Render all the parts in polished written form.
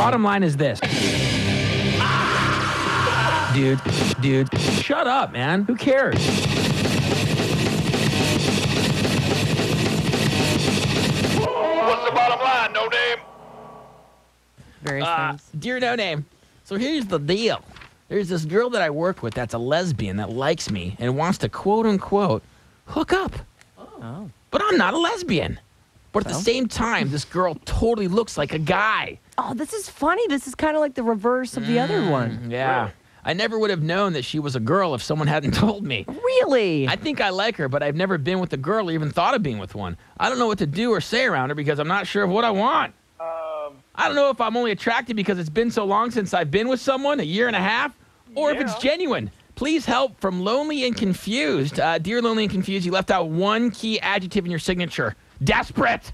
bottom line is this. Dude, shut up, man. Who cares? What's the bottom line, No Name? Various things. Dear No Name, so here's the deal. There's this girl that I work with that's a lesbian that likes me and wants to, quote-unquote, hook up. Oh. But I'm not a lesbian. But at the same time, this girl totally looks like a guy. Oh, this is funny. This is kind of like the reverse of the other one. Yeah. Really? I never would have known that she was a girl if someone hadn't told me. Really? I think I like her, but I've never been with a girl or even thought of being with one. I don't know what to do or say around her because I'm not sure of what I want. I don't know if I'm only attracted because it's been so long since I've been with someone, a year and a half, or if it's genuine. Please help from Lonely and Confused. Dear Lonely and Confused, you left out one key adjective in your signature. Desperate.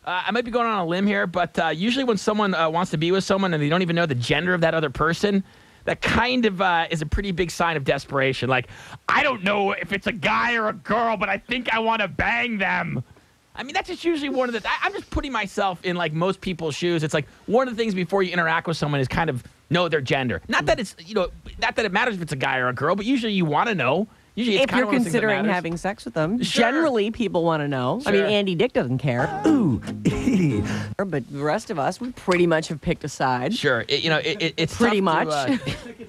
I might be going on a limb here, but usually when someone wants to be with someone and they don't even know the gender of that other person, that kind of is a pretty big sign of desperation. Like, I don't know if it's a guy or a girl, but I think I want to bang them. I mean, that's just usually one of the... I'm just putting myself in, like, most people's shoes. It's like one of the things before you interact with someone is kind of know their gender. Not that it's, not that it matters if it's a guy or a girl, but usually you want to know. Usually it's if you're considering having sex with them, Sure. Generally people want to know. Sure. I mean, Andy Dick doesn't care. Ooh. But the rest of us, we pretty much have picked a side. Sure. It's pretty tough much.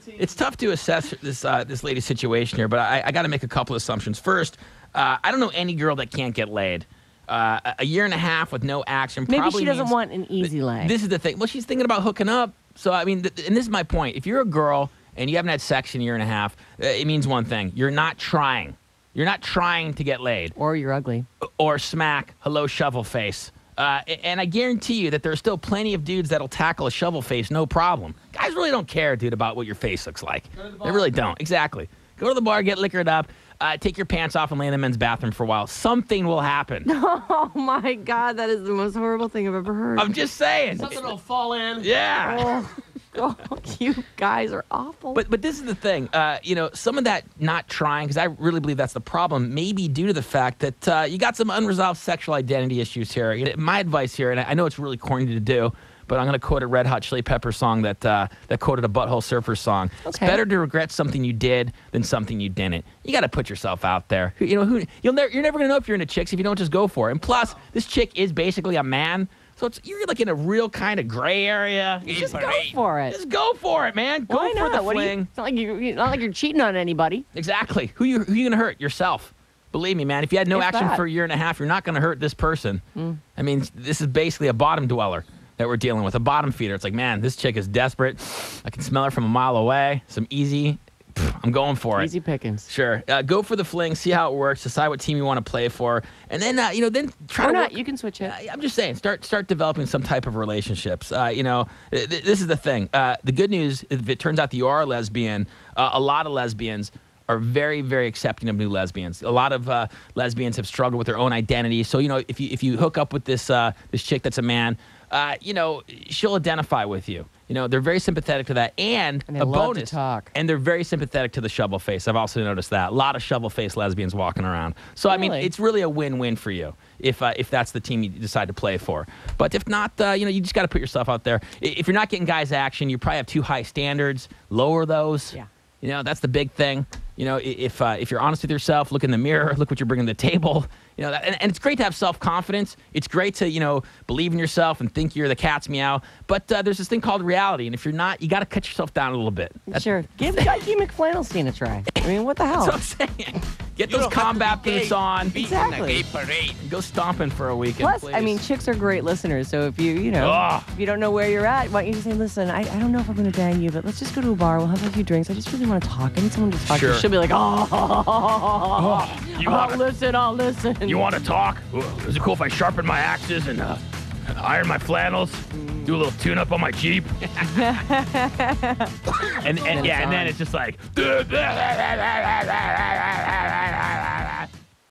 It's tough to assess this lady's situation here, but I got to make a couple assumptions. First, I don't know any girl that can't get laid. A year and a half with no action. Maybe probably she doesn't means want an easy lay. This is the thing. Well, she's thinking about hooking up. So, I mean, and this is my point. If you're a girl and you haven't had sex in a year and a half, it means one thing. You're not trying. You're not trying to get laid. Or you're ugly. Or smack, hello, shovel face. And I guarantee you that there are still plenty of dudes that'll tackle a shovel face, no problem. Guys really don't care, dude, about what your face looks like. They really don't. Exactly. Go to the bar, get liquored up, take your pants off and lay in the men's bathroom for a while. Something will happen. Oh, my God. That is the most horrible thing I've ever heard. I'm just saying. Something will fall in. Yeah. Oh, you guys are awful. But this is the thing. Some of that not trying, because I really believe that's the problem, may be due to the fact that you got some unresolved sexual identity issues here. My advice here, and I know it's really corny to do, but I'm going to quote a Red Hot Chili Peppers song that quoted a Butthole Surfers song. Okay. It's better to regret something you did than something you didn't. You got to put yourself out there. You're never going to know if you're into chicks if you don't just go for it. And plus, this chick is basically a man. So you're like in a real kind of gray area. Just go for it. Just go for it, man. Go for the fling. It's not like you're cheating on anybody. Exactly. Who you going to hurt? Yourself. Believe me, man. If you had no action for a year and a half, you're not going to hurt this person. I mean, this is basically a bottom dweller that we're dealing with, a bottom feeder. It's like, man, this chick is desperate. I can smell her from a mile away. Some easy. I'm going for it. Easy pickings. Sure. Go for the fling. See how it works. Decide what team you want to play for, and then then try or to not. work. You can switch it. I'm just saying, start developing some type of relationships. This is the thing. The good news, if it turns out that you are a lesbian, a lot of lesbians are very, very accepting of new lesbians. A lot of lesbians have struggled with their own identity. So if you hook up with this chick that's a man, she'll identify with you. They're very sympathetic to that, and they a love bonus. to talk. And they're very sympathetic to the shovel face. I've also noticed that. A lot of shovel face lesbians walking around. So I mean, it's really a win-win for you if that's the team you decide to play for. But if not, you just got to put yourself out there. If you're not getting guys action, you probably have too high standards. Lower those. Yeah. That's the big thing. If you're honest with yourself, look in the mirror, look what you're bringing to the table. And it's great to have self-confidence. It's great to, believe in yourself and think you're the cat's meow. But there's this thing called reality. And if you're not, you got to cut yourself down a little bit. Sure. Give Mikey McFlannelstein a try. I mean, what the hell? That's what I'm saying. Get those combat boots on. Exactly. Go stomping for a weekend, Plus, please. I mean, chicks are great listeners. So if if you don't know where you're at, why don't you just say, listen, I don't know if I'm going to bang you, but let's just go to a bar. We'll have a few drinks. I just really want to talk. I need someone to talk to. She'll be like, I'll listen. You want to talk? Is it cool if I sharpen my axes and iron my flannels? Do a little tune-up on my Jeep? and then it's just like...